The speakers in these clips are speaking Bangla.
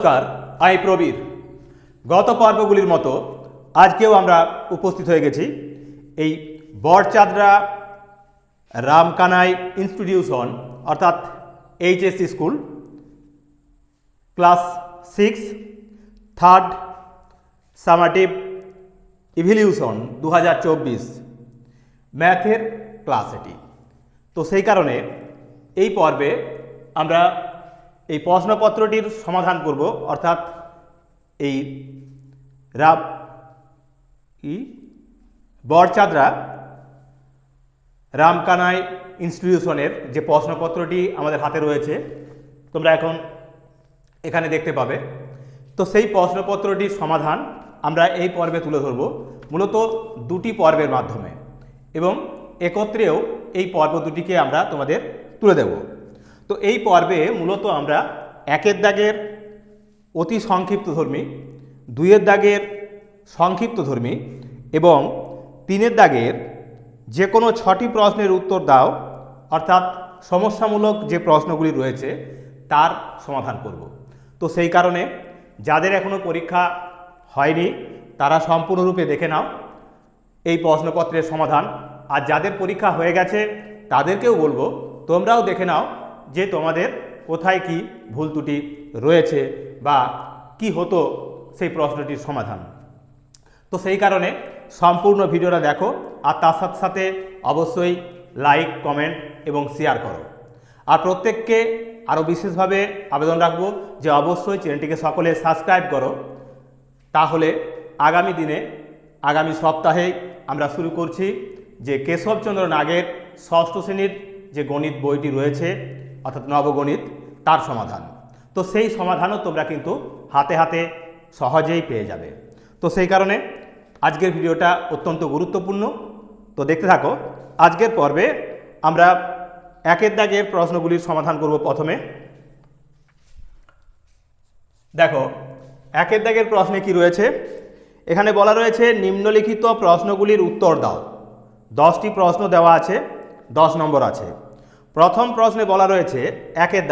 নমস্কার, আমি প্রবীর। গত পর্বগুলির মতো আজকেও আমরা উপস্থিত হয়ে গেছি এই বড়চাদরা রামকানাই ইনস্টিটিউশন অর্থাৎ HSC school class 6 third summative evaluation 2024 ম্যাথের ক্লাস এটি। তো সেই কারণে এই পর্বে আমরা এই প্রশ্নপত্রটির সমাধান করব, অর্থাৎ এই বড়চাদরা রামকানাই ইনস্টিটিউশনের যে প্রশ্নপত্রটি আমাদের হাতে রয়েছে তোমরা এখন এখানে দেখতে পাবে। তো সেই প্রশ্নপত্রটির সমাধান আমরা এই পর্বে তুলে ধরব, মূলত দুটি পর্বের মাধ্যমে, এবং একত্রেও এই পর্ব দুটিকে আমরা তোমাদের তুলে দেব। তো এই পর্বে মূলত আমরা একের দাগের অতি সংক্ষিপ্তধর্মী, দুইয়ের দাগের সংক্ষিপ্তধর্মী এবং তিনের দাগের যে কোনো 6টি প্রশ্নের উত্তর দাও, অর্থাৎ সমস্যামূলক যে প্রশ্নগুলি রয়েছে তার সমাধান করব। তো সেই কারণে যাদের এখনও পরীক্ষা হয়নি তারা সম্পূর্ণরূপে দেখে নাও এই প্রশ্নপত্রের সমাধান, আর যাদের পরীক্ষা হয়ে গেছে তাদেরকেও বলবো তোমরাও দেখে নাও যে তোমাদের কোথায় কি ভুল ত্রুটি রয়েছে বা কি হতো সেই প্রশ্নটির সমাধান। তো সেই কারণে সম্পূর্ণ ভিডিওটা দেখো, আর তার সাথে সাথে অবশ্যই লাইক, কমেন্ট এবং শেয়ার করো। আর প্রত্যেককে আরও বিশেষভাবে আবেদন রাখবো যে অবশ্যই চ্যানেলটিকে সকলে সাবস্ক্রাইব করো, তাহলে আগামী দিনে আগামী সপ্তাহেই আমরা শুরু করছি যে কেশবচন্দ্র নাগের ষষ্ঠ শ্রেণীর যে গণিত বইটি রয়েছে অর্থাৎ নবগণিত, তার সমাধান। তো সেই সমাধানও তোমরা কিন্তু হাতে হাতে সহজেই পেয়ে যাবে। তো সেই কারণে আজকের ভিডিওটা অত্যন্ত গুরুত্বপূর্ণ। তো দেখতে থাকো। আজকের পর্বে আমরা একের দাগের প্রশ্নগুলির সমাধান করব। প্রথমে দেখো একের দাগের প্রশ্নে কি রয়েছে। এখানে বলা রয়েছে নিম্নলিখিত প্রশ্নগুলির উত্তর দাও। 10টি প্রশ্ন দেওয়া আছে, 10 নম্বর আছে। প্রথম প্রশ্নে বলা রয়েছে একের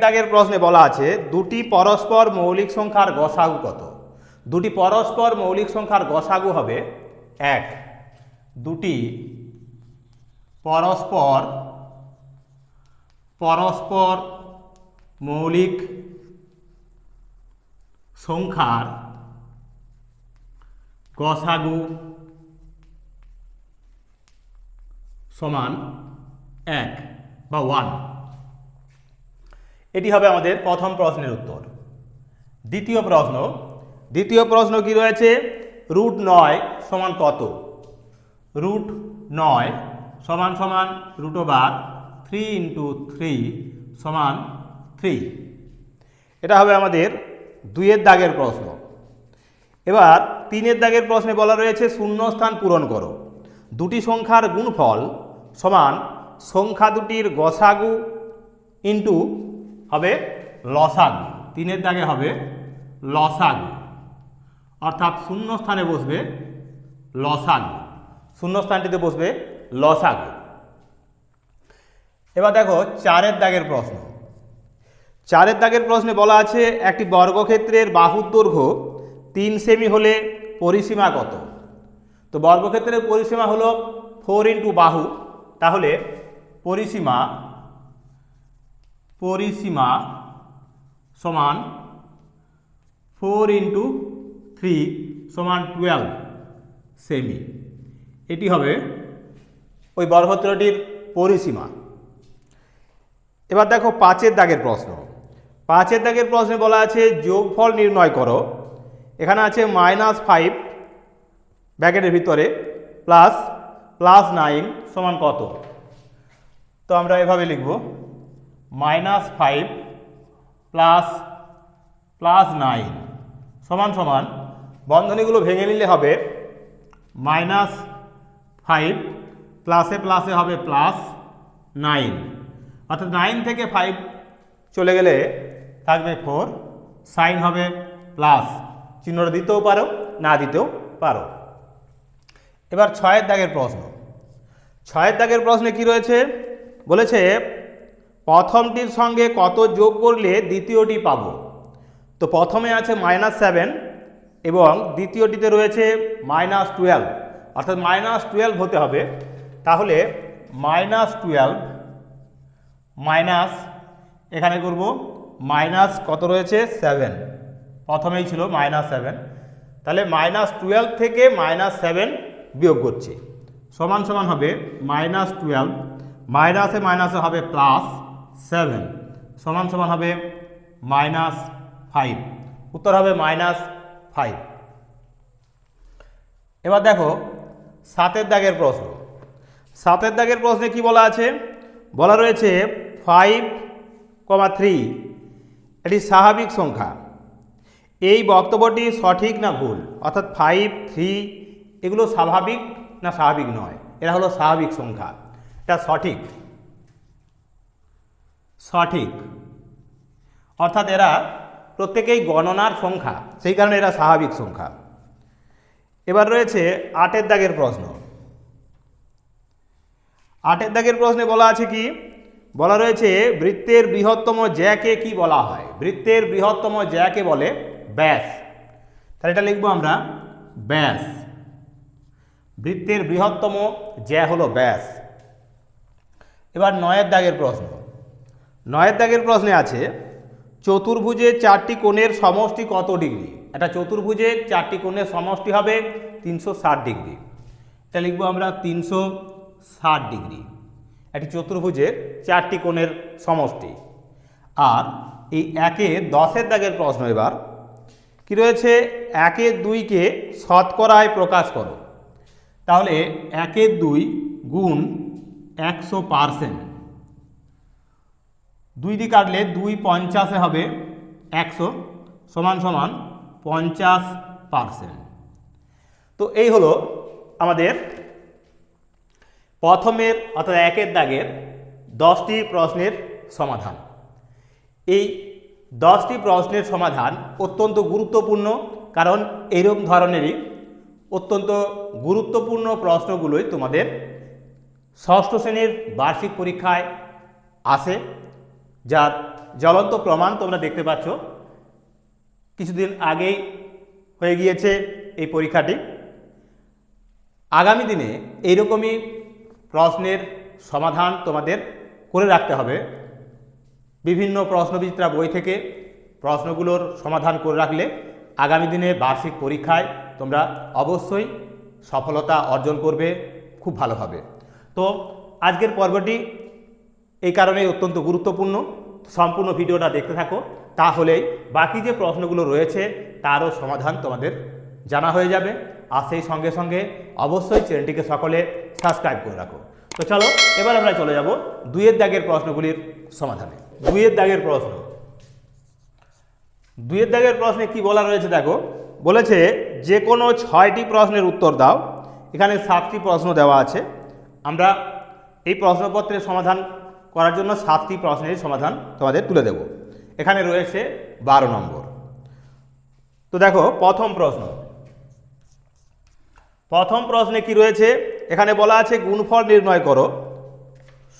দাগের প্রশ্নে বলা আছে দুটি পরস্পর মৌলিক সংখ্যার গসাগু কত। দুটি পরস্পর মৌলিক সংখ্যার গসাগু হবে 1। দুটি পরস্পর মৌলিক সংখ্যার গসাগু সমান 1 বা 1। এটি হবে আমাদের প্রথম প্রশ্নের উত্তর। দ্বিতীয় প্রশ্ন কি রয়েছে, √9 সমান কত। √9 সমান √3 × 3 সমান 3। এটা হবে আমাদের 2-এর দাগের প্রশ্ন। এবার 3-এর দাগের প্রশ্নে বলা রয়েছে শূন্যস্থান পূরণ করো। দুটি সংখ্যার গুণফল সমান সংখ্যা দুটির গসাগু ইন্টু হবে লসাগু। 3-এর দাগে হবে লসাগু, অর্থাৎ শূন্যস্থানে বসবে লসাগু, শূন্যস্থানটিতে বসবে লসাগু। এবার দেখো 4-এর দাগের প্রশ্ন। 4-এর দাগের প্রশ্নে বলা আছে একটি বর্গক্ষেত্রের বাহুর দৈর্ঘ্য 3 সেমি হলে পরিসীমা কত। তো বর্গক্ষেত্রের পরিসীমা হলো 4 × বাহু, তাহলে পরিসীমা সমান 4 × 3 সমান 12 সেমি। এটি হবে ওই বর্গক্ষেত্রটির পরিসীমা। এবার দেখো 5-এর দাগের প্রশ্ন। 5-এর দাগের প্রশ্নে বলা আছে যোগফল নির্ণয় করো। এখানে আছে -5 ব্র্যাকেটের ভিতরে +9 সমান কত। তো আমরা এভাবে লিখব -5 +9 সমান বন্ধনীগুলো ভেঙে নিলে হবে -5 প্লাসে প্লাসে হবে +9, অর্থাৎ 9 থেকে 5 চলে গেলে থাকবে 4, সাইন হবে প্লাস, চিহ্নটা দিতেও পারো না দিতেও পারো। এবার 6-এর দাগের প্রশ্ন। 6-এর দাগের প্রশ্নে কি রয়েছে, বলেছে প্রথমটির সঙ্গে কত যোগ করলে দ্বিতীয়টি পাবো? তো প্রথমে আছে -7 এবং দ্বিতীয়টিতে রয়েছে -12, অর্থাৎ -12 হতে হবে। তাহলে -12 মাইনাস এখানে করব মাইনাস কত রয়েছে 7, প্রথমেই ছিল -7, তাহলে -12 থেকে -7 বিয়োগ করছি, সমান সমান হবে -12 মাইনাসে মাইনাসে হবে +7 সমান সমান হবে -5, উত্তর হবে -5। এবার দেখো 7 দাগের প্রশ্ন। 7 দাগের প্রশ্নে কি বলা আছে? বলা রয়েছে 5,3 এটি স্বাভাবিক সংখ্যা। এই বক্তব্যটি সঠিক না ভুল? অর্থাৎ 5, 3 এগুলো স্বাভাবিক না স্বাভাবিক নয়? এরা হলো স্বাভাবিক সংখ্যা, এটা সঠিক, সঠিক অর্থাৎ এরা প্রত্যেকেই গণনার সংখ্যা, সেই কারণে এরা স্বাভাবিক সংখ্যা। এবার রয়েছে 8 দাগের প্রশ্ন। 8 দাগের প্রশ্নে বলা আছে কি? বলা রয়েছে বৃত্তের বৃহত্তম জ্যাকে কি বলা হয়? বৃত্তের বৃহত্তম জ্যাকে বলে ব্যাস। তাহলে এটা লিখবো আমরা ব্যাস। বৃত্তের বৃহত্তম জ্যা হলো ব্যাস। এবার 9 দাগের প্রশ্ন। 9 দাগের প্রশ্নে আছে চতুর্ভুজের 4টি কোণের সমষ্টি কত ডিগ্রি? এটা চতুর্ভুজের 4টি কোণের সমষ্টি হবে 360 ডিগ্রি। এটা লিখবো আমরা 360 ডিগ্রি, এটি চতুর্ভুজের 4টি কোণের সমষ্টি। আর এই 10 দাগের প্রশ্ন এবার কি রয়েছে? 2কে শতকরায় প্রকাশ করো। তাহলে 2 গুণ 100%, 2 দিয়ে কাটলে 2 50 হবে 100 সমান সমান 50%। তো এই হলো আমাদের প্রথমের অর্থাৎ 1 দাগের 10টি প্রশ্নের সমাধান। এই 10টি প্রশ্নের সমাধান অত্যন্ত গুরুত্বপূর্ণ, কারণ এরকম ধরনেরই অত্যন্ত গুরুত্বপূর্ণ প্রশ্নগুলোই তোমাদের ষষ্ঠ শ্রেণীর বার্ষিক পরীক্ষায় আসে, যার জ্বলন্ত প্রমাণ তোমরা দেখতে পাচ্ছ। কিছুদিন আগেই হয়ে গিয়েছে এই পরীক্ষাটি। আগামী দিনে এইরকমই প্রশ্নের সমাধান তোমাদের করে রাখতে হবে। বিভিন্ন প্রশ্নবিচিত্রা বই থেকে প্রশ্নগুলোর সমাধান করে রাখলে আগামী দিনে বার্ষিক পরীক্ষায় তোমরা অবশ্যই সফলতা অর্জন করবে খুব ভালোভাবে। তো আজকের পর্বটি এই কারণেই অত্যন্ত গুরুত্বপূর্ণ। সম্পূর্ণ ভিডিওটা দেখতে থাকো, তাহলেই বাকি যে প্রশ্নগুলো রয়েছে তারও সমাধান তোমাদের জানা হয়ে যাবে। আর সেই সঙ্গে সঙ্গে অবশ্যই চ্যানেলটিকে সকলে সাবস্ক্রাইব করে রাখো। তো চলো এবার আমরা চলে যাব 2 দাগের প্রশ্নগুলির সমাধানে। 2 দাগের প্রশ্ন। 2 দাগের প্রশ্নে কি বলা রয়েছে দেখো, বলেছে যে কোনো 6টি প্রশ্নের উত্তর দাও। এখানে 7টি প্রশ্ন দেওয়া আছে। আমরা এই প্রশ্নপত্রের সমাধান করার জন্য 7টি প্রশ্নের সমাধান তোমাদের তুলে দেব। এখানে রয়েছে 12 নম্বর। তো দেখো প্রথম প্রশ্ন। প্রথম প্রশ্নে কি রয়েছে? এখানে বলা আছে গুণফল নির্ণয় করো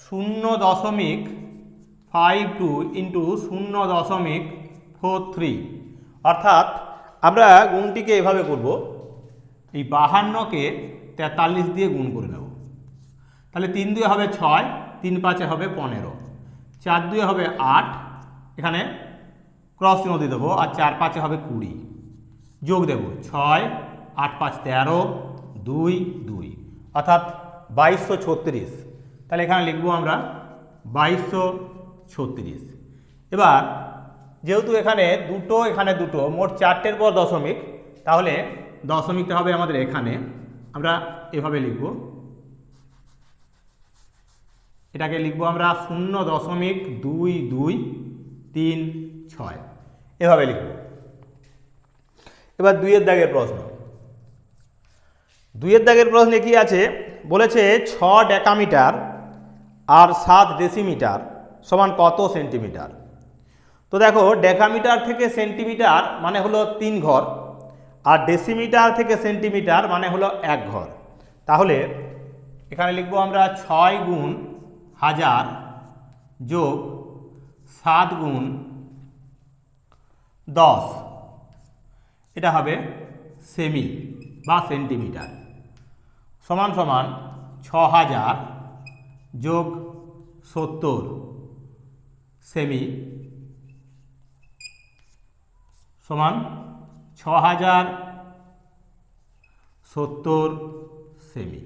0.52 ইন্টু 0.43। অর্থাৎ আমরা গুণটিকে এভাবে করব, এই 52কে 43 দিয়ে গুণ করে নেব। তাহলে 3 2 হবে 6, 3 5 হবে 15, 4 2 হবে 8, এখানে ক্রস চিহ্ন দিয়ে দেবো, আর 4 5 হবে 20, যোগ দেব 6 8 5 13, 2 2 অর্থাৎ 2236। তাহলে এখানে লিখবো আমরা 2236। এবার যেহেতু এখানে দুটো মোট 4টের পর দশমিক, তাহলে দশমিকটা হবে আমাদের এখানে। আমরা এভাবে লিখব, এটাকে লিখবো আমরা 0.2236 এভাবে লিখব। এবার 2 দাগের প্রশ্ন। 2 দাগের প্রশ্নে কি আছে? বলেছে 6 ডেকামিটার আর 7 ডেসিমিটার সমান কত সেন্টিমিটার? তো দেখো ডেকামিটার থেকে সেন্টিমিটার মানে হলো 3 ঘর, আর ডেসিমিটার থেকে সেন্টিমিটার মানে হলো 1 ঘর। তাহলে এখানে লিখবো আমরা 6 গুণ 1000 যোগ 7 গুণ 10, এটা হবে সেমি বা সেন্টিমিটার, সমান সমান 6000 যোগ 70 সেমি সমান 6070 সেমি।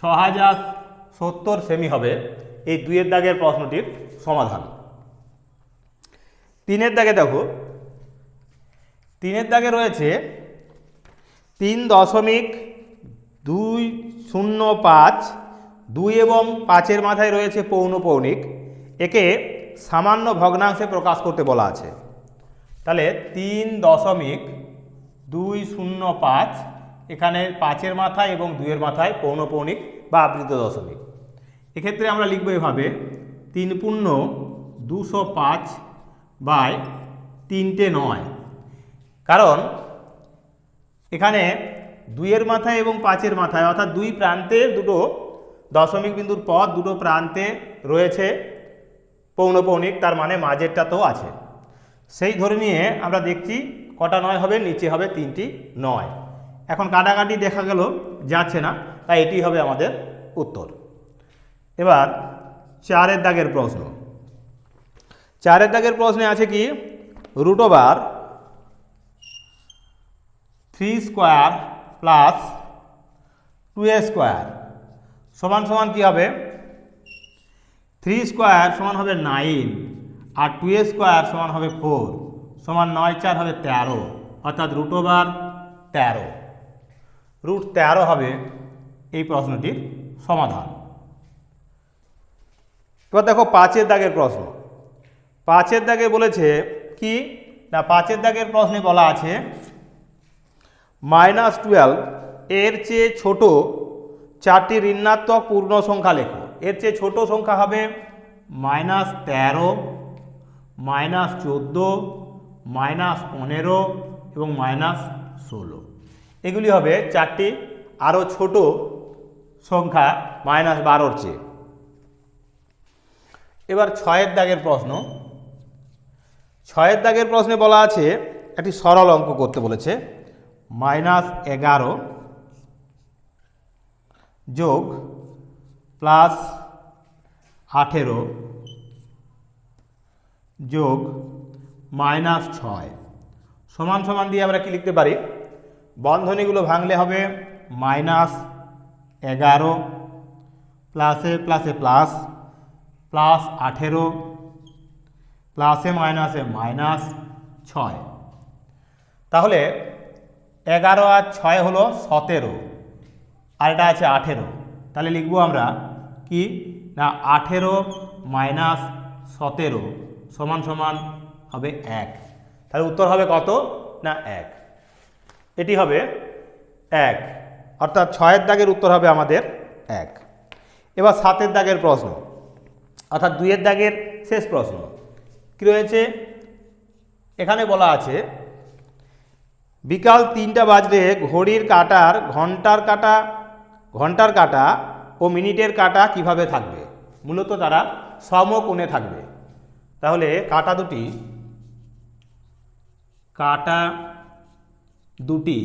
6070 সেমি হবে এই 2-এর দাগের প্রশ্নটির সমাধান। 3-এর দাগে দেখো, 3-এর দাগে রয়েছে 3.205, 2 এবং 5-এর মাথায় রয়েছে পৌনঃপৌনিক, একে সামান্য ভগ্নাংশে প্রকাশ করতে বলা আছে। তাহলে 3.205, এখানে 5-এর মাথায় এবং 2-এর মাথায় পৌনঃপৌনিক বা আবৃত দশমিক। এক্ষেত্রে আমরা লিখব এভাবে 3×205 বাই 3/9, কারণ এখানে 2-এর মাথায় এবং 5-এর মাথায় অর্থাৎ 2 প্রান্তে দুটো দশমিক বিন্দুর পর দুটো প্রান্তে রয়েছে পৌনঃপৌনিক, তার মানে মাঝেরটাতেও আছে। সেই ধরে নিয়ে আমরা দেখছি কটা 9 হবে, নিচে হবে 3টি 9। এখন কাটাকাটি দেখা গেল যাচ্ছে না, তাই এটি হবে আমাদের উত্তর। এবার 4-এর দাগের প্রশ্ন। 4-এর দাগের প্রশ্নে আছে কি, √3² প্লাস 2² সমান সমান কি হবে, 3² সমান হবে 9 আর 2² সমান হবে 4, সমান 9 4 হবে 13, অর্থাৎ √13। √13 হবে এই প্রশ্নটির সমাধান। এবার দেখো 5-এর দাগের প্রশ্ন। 5-এর দাগে বলেছে কি না, 5-এর দাগের প্রশ্নে বলা আছে -12 এর চেয়ে ছোট 4টি ঋণাত্মক পূর্ণ সংখ্যা লেখো। এর চেয়ে ছোট সংখ্যা হবে -13, -14, -15 এবং -16। এগুলি হবে 4টি আরও ছোট সংখ্যা -12-র চেয়ে। এবার 6-এর দাগের প্রশ্ন। 6-এর দাগের প্রশ্নে বলা আছে একটি সরল অঙ্ক করতে বলেছে, -11 যোগ +18 যোগ -6 সমান সমান দিয়ে আমরা কি লিখতে পারি, বন্ধনীগুলো ভাঙলে হবে -11 প্লাসে প্লাসে প্লাস +18 প্লাসে মাইনাসে -6। তাহলে 11 আর 6 হলো 17 আর এটা আছে 18, তাহলে লিখবো আমরা কি না 18 - 17 সমান সমান হবে 1। তাহলে উত্তর হবে কত না 1, এটি হবে 1, অর্থাৎ 6-এর দাগের উত্তর হবে আমাদের 1। এবার 7-এর দাগের প্রশ্ন, অর্থাৎ 2-এর দাগের শেষ প্রশ্ন কি রয়েছে, এখানে বলা আছে বিকাল 3টা বাজলে ঘড়ির কাঁটার ঘন্টার কাঁটা ও মিনিটের কাঁটা কিভাবে থাকবে। মূলত তারা সমকোণে থাকবে। তাহলে কাঁটা দুটি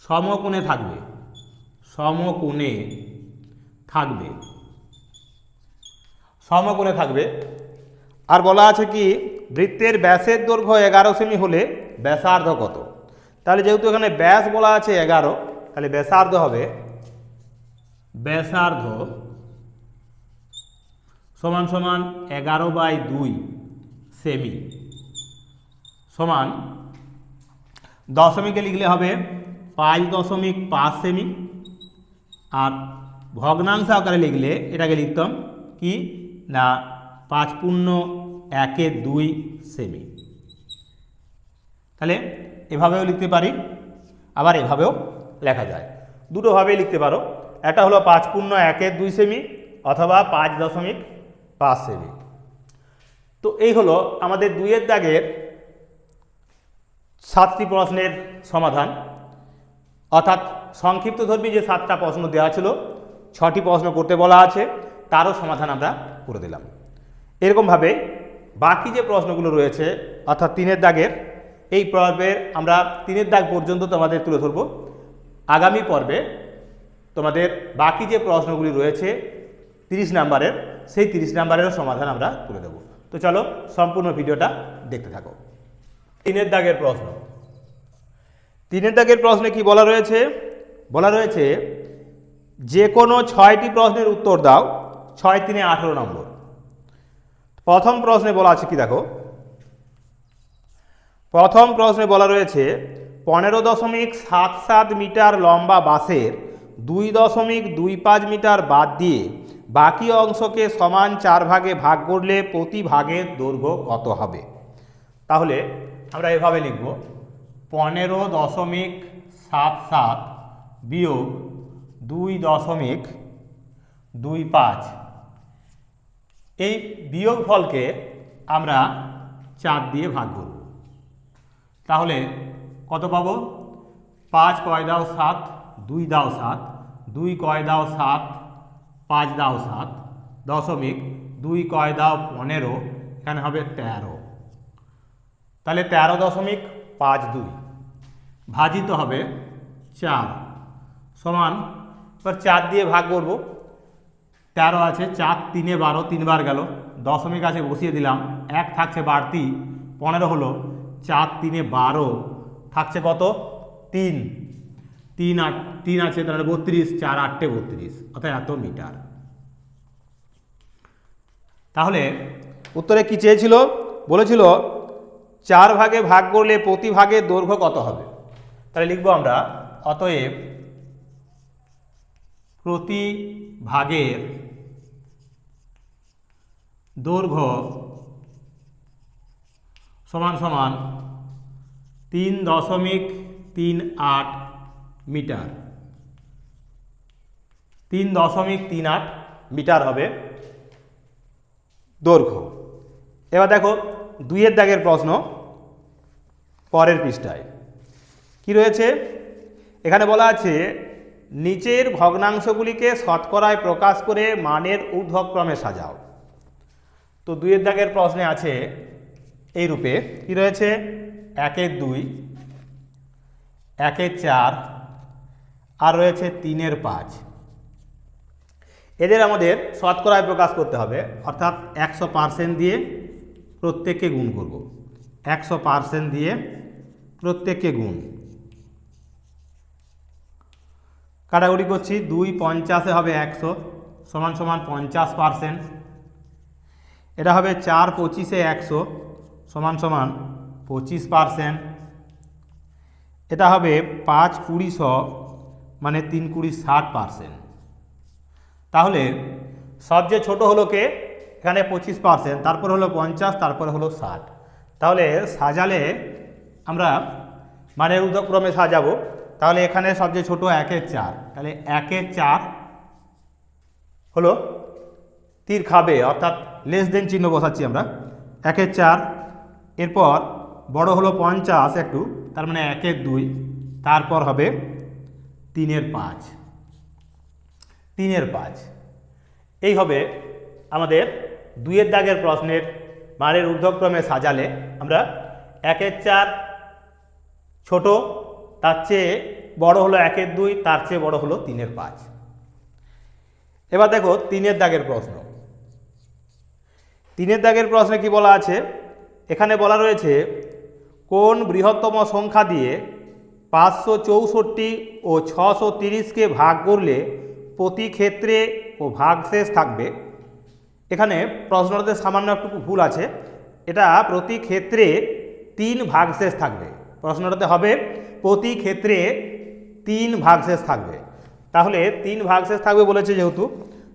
সমকোণে থাকবে। আর বলা আছে কি বৃত্তের ব্যাসের দৈর্ঘ্য 11 সেমি হলে ব্যাসার্ধ কত। তাহলে যেহেতু এখানে ব্যাস বলা আছে 11, তাহলে ব্যাসার্ধ হবে সমান সমান 11/2 সেমি সমান দশমিকে লিখলে হবে 5.5 সেমি, আর ভগ্নাংশ আকারে লিখলে এটাকে লিখতাম কি না 5.1/2 সেমি। তাহলে এভাবেও লিখতে পারি, আবার এভাবেও লেখা যায়, দুটোভাবেই লিখতে পারো। এটা হলো 5.1/2 সেমি অথবা 5.5 সেমি। তো এই হলো আমাদের 2-এর দাগের 7টি প্রশ্নের সমাধান, অর্থাৎ সংক্ষিপ্ত ধর্মী যে 7টা প্রশ্ন দেওয়া ছিল, 6টি প্রশ্ন করতে বলা আছে, তারও সমাধান আমরা করে দিলাম। এরকমভাবে বাকি যে প্রশ্নগুলো রয়েছে অর্থাৎ 3-এর দাগের এই পর্বের আমরা 3-এর দাগ পর্যন্ত তোমাদের তুলে ধরব। আগামী পর্বে তোমাদের বাকি যে প্রশ্নগুলি রয়েছে 30 নাম্বারের সেই 30 নাম্বারেরও সমাধান আমরা তুলে দেব। তো চলো সম্পূর্ণ ভিডিওটা দেখতে থাকো। 3-এর দাগের প্রশ্ন। 3-এর দাগের প্রশ্নে কি বলা রয়েছে? বলা রয়েছে যে কোনো 6টি প্রশ্নের উত্তর দাও। 6 3 18 নম্বর। প্রথম প্রশ্নে বলা আছে কি দেখো, প্রথম প্রশ্নে বলা রয়েছে 15.77 মিটার লম্বা বাসের 2.25 মিটার বাদ দিয়ে বাকি অংশকে সমান 4 ভাগে ভাগ করলে প্রতি ভাগের দৈর্ঘ্য কত হবে? তাহলে আমরা এভাবে লিখব 15.77 বিয়োগ 2.25। এই বিয়োগ ফলকে আমরা 4 দিয়ে ভাগ করব। তাহলে কত পাবো? 5 কয় দাও 7, 2 দাও 7, 2 কয় দাও 7, 5 দাও 7, দশমিক 2 কয় দাও 15, এখানে হবে 13। তাহলে 13.52 ভাজিত হবে 4 সমান, এবার 4 দিয়ে ভাগ করব। 13 আছে, 4 3 12, 3 বার গেল, দশমিক আছে বসিয়ে দিলাম, 1 থাকছে বাড়তি, 15 হলো, 4 3 12 থাকছে কত? 3 3 আছে তাহলে 32, 4 8 32, অর্থাৎ এত মিটার। তাহলে উত্তরে কি চেয়েছিল? বলেছিল 4 ভাগে ভাগ করলে প্রতি ভাগের দৈর্ঘ্য কত হবে। তাহলে লিখবো আমরা অতএব প্রতি ভাগের দৈর্ঘ্য সমান সমান 3.38 মিটার। 3.38 মিটার হবে দৈর্ঘ্য। এবার দেখো 2-এর দাগের প্রশ্ন পরের পৃষ্ঠায় কি রয়েছে? এখানে বলা আছে নিচের ভগ্নাংশগুলিকে শতকরায় প্রকাশ করে মানের ঊর্ধ্বক্রমে সাজাও। তো 2-এর দাগের প্রশ্নে আছে এই রূপে কি রয়েছে? 1-এর 2, 1-এর 4 আর রয়েছে 3-এর 5। এদের আমাদের শতকরায় প্রকাশ করতে হবে, অর্থাৎ 100% দিয়ে প্রত্যেককে গুণ করব। 100% দিয়ে প্রত্যেককে গুণ, কাটাকুটি করছি, 2 50 হবে 100 সমান সমান 50%। এটা হবে 4 25 100 সমান সমান 25%। এটা হবে 5 20 100 মানে 3 20 60%। তাহলে সবচেয়ে ছোট হলো কে? এখানে 25%, তারপর হলো 50, তারপর হলো 60। তাহলে সাজালে আমরা মানের ঊর্ধ্বক্রমে সাজাবো। তাহলে এখানে সবচেয়ে ছোট 1-এর 4, তাহলে 1-এর 4 হলো তীর খাবে, অর্থাৎ লেস দেন চিহ্ন বসাচ্ছি আমরা। 1-এর 4, এরপর বড় হলো 50 একটু, তার মানে 1-এর 2, তারপর হবে 3-এর 5। 3-এর 5 এই হবে আমাদের 2-এর দাগের প্রশ্নের মানের ঊর্ধ্বক্রমে সাজালে আমরা 1-এর 4 ছোট, তার চেয়ে বড় হলো 1-এর 2, তার চেয়ে বড় হলো 3-এর 5। এবার দেখো 3-এর দাগের প্রশ্ন। 3-এর দাগের প্রশ্নে কি বলা আছে? এখানে বলা রয়েছে কোন বৃহত্তম সংখ্যা দিয়ে 564 ও 630কে ভাগ করলে প্রতি ক্ষেত্রে ও ভাগশেষ থাকবে। এখানে প্রশ্নটাতে সামান্য একটু ভুল আছে, এটা প্রতি ক্ষেত্রে 3 ভাগশেষ থাকবে। প্রশ্নটাতে হবে প্রতি ক্ষেত্রে 3 ভাগশেষ থাকবে। তাহলে 3 ভাগশেষ থাকবে বলেছে যেহেতু,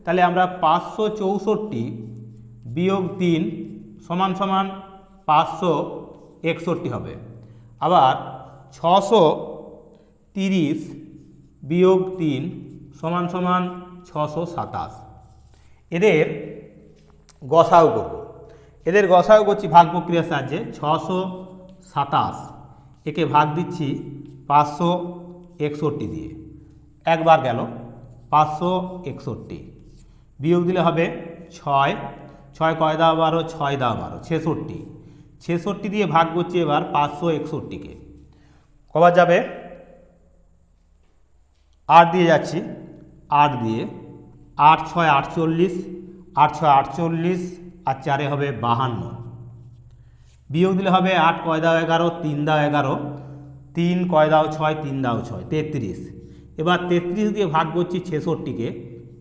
তাহলে আমরা 564 বিয়োগ 3 সমান সমান 561 হবে। আবার 630 বিয়োগ 3 সমান সমান 627। এদের গসাউ করব। এদের গসাউ করছি ভাগ প্রক্রিয়ার সাহায্যে। 627 একে ভাগ দিচ্ছি 561 দিয়ে, একবার গেল 561, বিয়োগ দিলে হবে 6 ছয় কয় দাও 12, ছয় দাও 12, 66। 66 দিয়ে ভাগ করছি এবার 561কে। কবার যাবে? 8 দিয়ে যাচ্ছি, 8 দিয়ে, 8 6 48, 8 6 48 আর 4 হবে 52। বিয়োগ দিলে হবে 8 কয় দাও 11, 3 দাও 11, 3 কয় দাও 6, 3 দাও 6, 33। এবার 33 দিয়ে ভাগ করছি 66কে,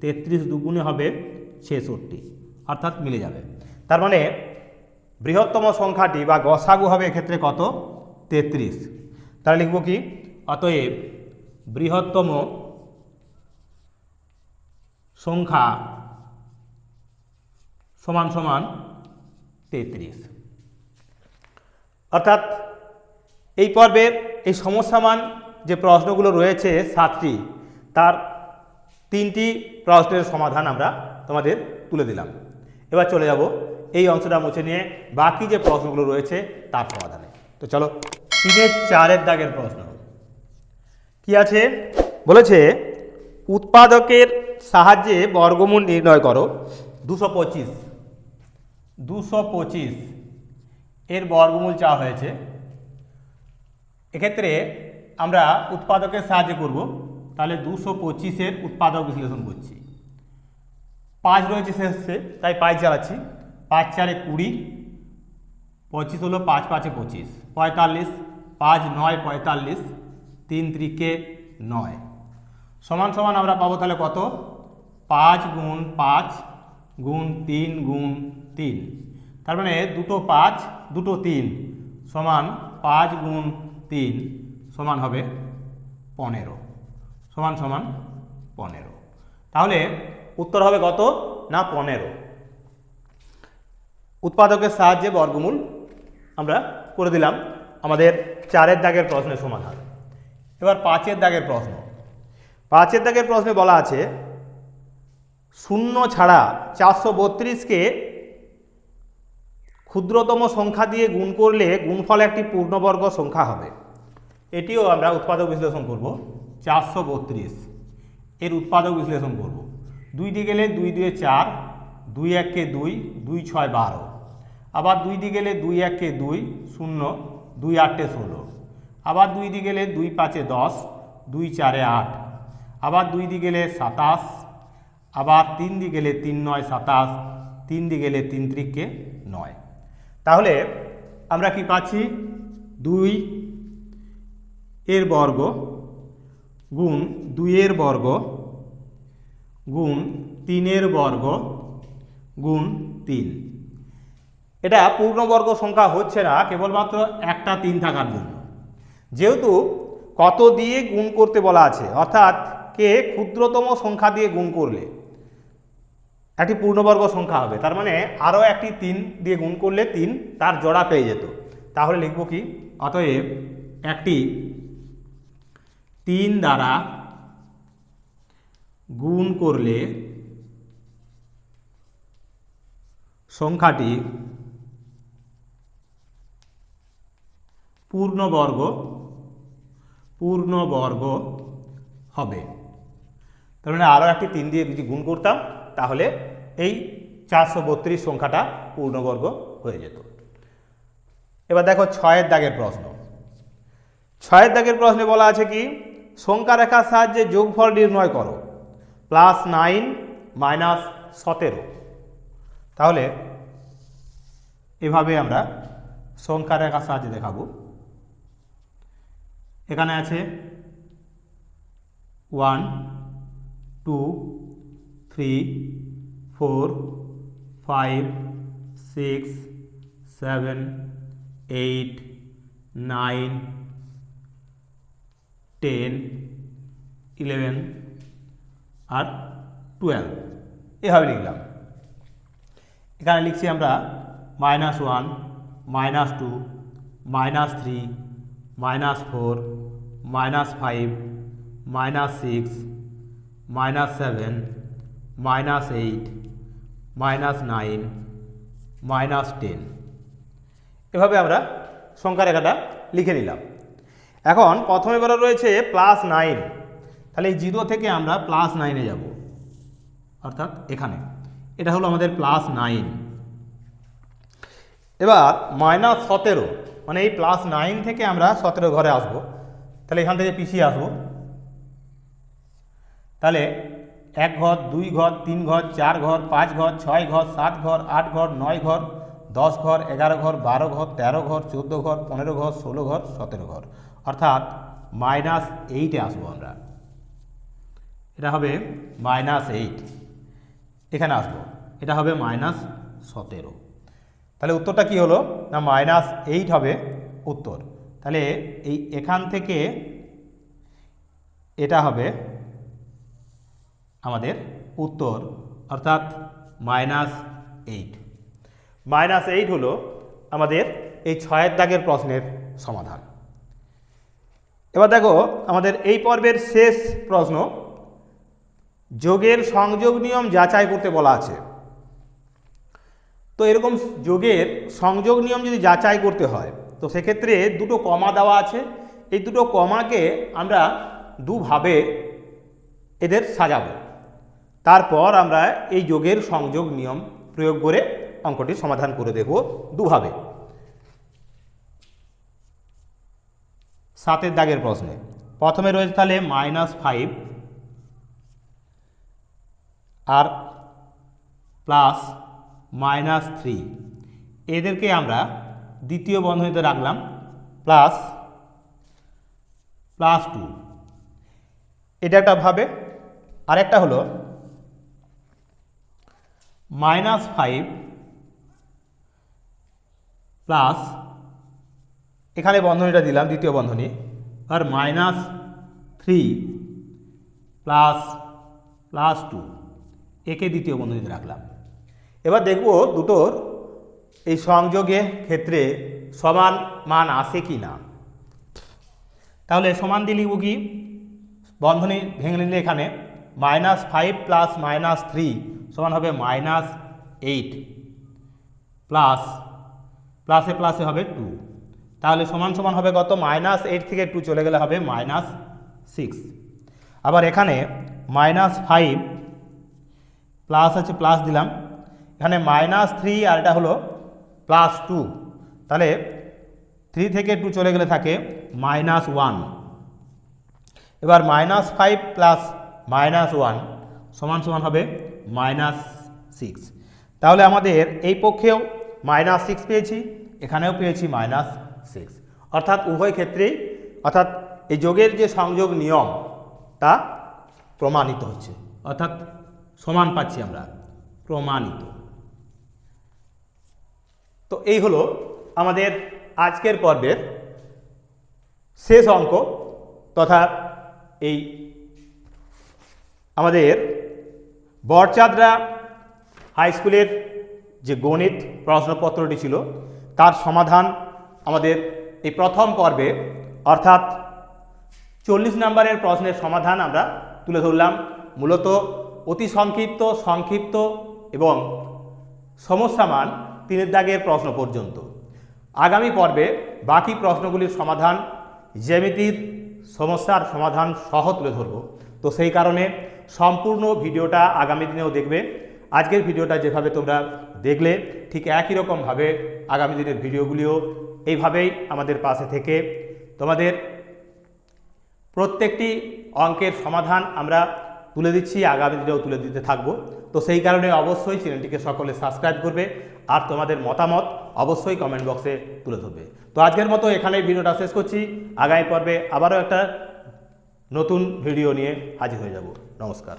33 দুগুণে হবে 66, অর্থাৎ মিলে যাবে। তার মানে বৃহত্তম সংখ্যাটি বা গসাগু হবে এক্ষেত্রে কত? 33। তাহলে লিখব কি? অতএব বৃহত্তম সংখ্যা সমান সমান 33। অর্থাৎ এই পর্বের এই সমস্যামান যে প্রশ্নগুলো রয়েছে 7টি, তার 3টি প্রশ্নের সমাধান আমরা তোমাদের তুলে দিলাম। এবার চলে যাব এই অংশটা মুছে নিয়ে বাকি যে প্রশ্নগুলো রয়েছে তার সমাধানে। তো চলো 3-এর 4-এর দাগের প্রশ্ন কি আছে? বলেছে উৎপাদকের সাহায্যে বর্গমূল নির্ণয় করো। 225 এর বর্গমূল চাওয়া হয়েছে। এক্ষেত্রে আমরা উৎপাদকের সাহায্যে করব। তাহলে 225-এর উৎপাদক বিশ্লেষণ করছি। 5 রয়েছে শেষে, তাই 5 চালাচ্ছি। 5 4 20, 25 হলো 5 5 25, 45, 5 9 45, 3 3 9 সমান সমান আমরা পাবো তাহলে কত? 5 গুণ 5 গুণ 3 গুণ 3। তার মানে দুটো 5 দুটো 3 সমান 5 গুণ 3 সমান হবে 15, সমান সমান 15। তাহলে উত্তর হবে কত? না 15। উৎপাদকের সাহায্যে বর্গমূল আমরা করে দিলাম আমাদের 4-এর দাগের প্রশ্নের সমাধান। এবার 5-এর দাগের প্রশ্ন। 5-এর দাগের প্রশ্নে বলা আছে শূন্য ছাড়া 432কে ক্ষুদ্রতম সংখ্যা দিয়ে গুণ করলে গুণফল একটি পূর্ণবর্গ সংখ্যা হবে। এটিও আমরা উৎপাদক বিশ্লেষণ করব। 432 এর উৎপাদক বিশ্লেষণ করব। 2 দিয়ে গেলে 2 2 4, 2 1 কে 2, 2 6 12, আবার 2 দিয়ে গেলে 2 1 কে 2 0, 2 8 16, আবার 2 দিয়ে গেলে 2 5 10, 2 4 8, আবার 2 দিয়ে গেলে 27, আবার 3 দিয়ে গেলে 3 9 27, 3 দিয়ে গেলে 3 3 9। তাহলে আমরা কি পাচ্ছি? 2 এর বর্গ গুণ 2 এর বর্গ গুণ 3 এর বর্গ গুণ 3। এটা পূর্ণবর্গ সংখ্যা হচ্ছে না কেবলমাত্র একটা 3 থাকার জন্য। যেহেতু কত দিয়ে গুণ করতে বলা আছে, অর্থাৎ কে ক্ষুদ্রতম সংখ্যা দিয়ে গুণ করলে একটি পূর্ণবর্গ সংখ্যা হবে, তার মানে আরও একটি 3 দিয়ে গুণ করলে 3 তার জোড়া পেয়ে যেত। তাহলে লিখব কি? অতএব একটি 3 দ্বারা গুণ করলে সংখ্যাটি পূর্ণবর্গ হবে। তার মানে আরও একটি 3 দিয়ে যদি গুণ করতাম তাহলে এই 432 সংখ্যাটা পূর্ণবর্গ হয়ে যেত। এবার দেখো 6-এর দাগের প্রশ্ন। 6-এর দাগের প্রশ্নে বলা আছে কি? সংখ্যা রেখার সাহায্যে যোগফল নির্ণয় করো। +9 -17। তাহলে এভাবে আমরা সংখ্যা রেখার সাহায্যে দেখাবো। এখানে আছে 1 2 3 4 5 6 7 8 9 10 11 আর 12 এভাবে লিখলাম। এখানে লিখছি আমরা -1 -2 -3 -4 -5 -6 -7 -8 -9 -10 এভাবে আমরা সংখ্যা রেখাটা লিখে নিলাম। এখন প্রথমে বলা রয়েছে +9, তাহলে এই 0 থেকে আমরা +9-এ যাব, অর্থাৎ এখানে এটা হলো আমাদের +9। এবার -17 মানে এই +9 থেকে আমরা 17 ঘরে আসব। তাহলে এখান থেকে পিছিয়ে আসব। তাহলে 1 ঘর, 2 ঘর, 3 ঘর, 4 ঘর, 5 ঘর, 6 ঘর, 7 ঘর, 8 ঘর, 9 ঘর, 10 ঘর, 11 ঘর, 12 ঘর, 13 ঘর, 14 ঘর, 15 ঘর, 16 ঘর, 17 ঘর, অর্থাৎ -8-এ আসবো আমরা। এটা হবে -8, এখানে আসবো, এটা হবে -17। তাহলে উত্তরটা কি হলো না -8 হবে উত্তর। তাহলে এই এখান থেকে এটা হবে আমাদের উত্তর, অর্থাৎ -8। -8 হলো আমাদের এই 6 দাগের প্রশ্নের সমাধান। এবার দেখো আমাদের এই পর্বের শেষ প্রশ্ন, যোগের সংযোগ নিয়ম যাচাই করতে বলা আছে। তো এরকম যোগের সংযোগ নিয়ম যদি যাচাই করতে হয় তো সেক্ষেত্রে দুটো কমা দেওয়া আছে। এই দুটো কমাকে আমরা দুভাবে এদের সাজাবো, তারপর আমরা এই যোগের সংযোগ নিয়ম প্রয়োগ করে অঙ্কটি সমাধান করে দেব দুভাবে। 7 দাগের প্রশ্নে প্রথমে রয়েছে তাহলে -5 আর +-3, এদেরকে আমরা দ্বিতীয় বন্ধনীতে রাখলাম +2, এটা একটা ভাবে। আরেকটা হলো -5 প্লাস, এখানে বন্ধনীটা দিলাম দ্বিতীয় বন্ধনী, আর -3 +2, একে দ্বিতীয় বন্ধনীতে রাখলাম। এবার দেখব দুটোর এই সংযোগের ক্ষেত্রে সমান মান আসে কি না। তাহলে সমান দিয়ে লিখব কি, বন্ধনী ভেঙে নিলে এখানে -5 প্লাস -3 সমান হবে -8 প্লাস প্লাসে প্লাসে হবে 2, তাহলে সমান সমান হবে কত, -8 থেকে 2 চলে গেলে হবে -6। আবার এখানে -5 প্লাস আছে, প্লাস দিলাম, এখানে -3 আর এটা হলো +2, তাহলে 3 থেকে 2 চলে গেলে থাকে -1। এবার -5 প্লাস -1 সমান সমান হবে -6। তাহলে আমাদের এই পক্ষেও -6 পেয়েছি, এখানেও পেয়েছি -6, অর্থাৎ উভয় ক্ষেত্রেই, অর্থাৎ এই যোগের যে সংযোগ নিয়ম তা প্রমাণিত হচ্ছে, অর্থাৎ সমান পাচ্ছি আমরা, প্রমাণিত। তো এই হলো আমাদের আজকের পর্বের শেষ অঙ্ক, তথা এই আমাদের বরচাঁদরা হাই স্কুলের যে গণিত প্রশ্নপত্রটি ছিল তার সমাধান আমাদের এই প্রথম পর্বে, অর্থাৎ 40 নম্বরের প্রশ্নের সমাধান আমরা তুলে ধরলাম। মূলত অতি সংক্ষিপ্ত, সংক্ষিপ্ত এবং সমস্যামান 3 দাগের প্রশ্ন পর্যন্ত। আগামী পর্বে বাকি প্রশ্নগুলির সমাধান, জ্যামিতির সমস্যার সমাধান সহ তুলে ধরব। তো সেই কারণে সম্পূর্ণ ভিডিওটা আগামী দিনেও দেখবে। আজকের ভিডিওটা যেভাবে তোমরা দেখলে ঠিক একই রকমভাবে আগামী দিনের ভিডিওগুলিও এইভাবেই আমাদের পাশে থেকে তোমাদের প্রত্যেকটি অঙ্কের সমাধান আমরা তুলে দিচ্ছি, আগামী দিনেও তুলে দিতে থাকব। তো সেই কারণে অবশ্যই চ্যানেলটিকে সকলে সাবস্ক্রাইব করবে আর তোমাদের মতামত অবশ্যই কমেন্ট বক্সে তুলে ধরবে। তো আজকের মতো এখানেই ভিডিওটা শেষ করছি। আগামী পর্বে আবারও একটা নতুন ভিডিও নিয়ে হাজির হয়ে যাব। নমস্কার।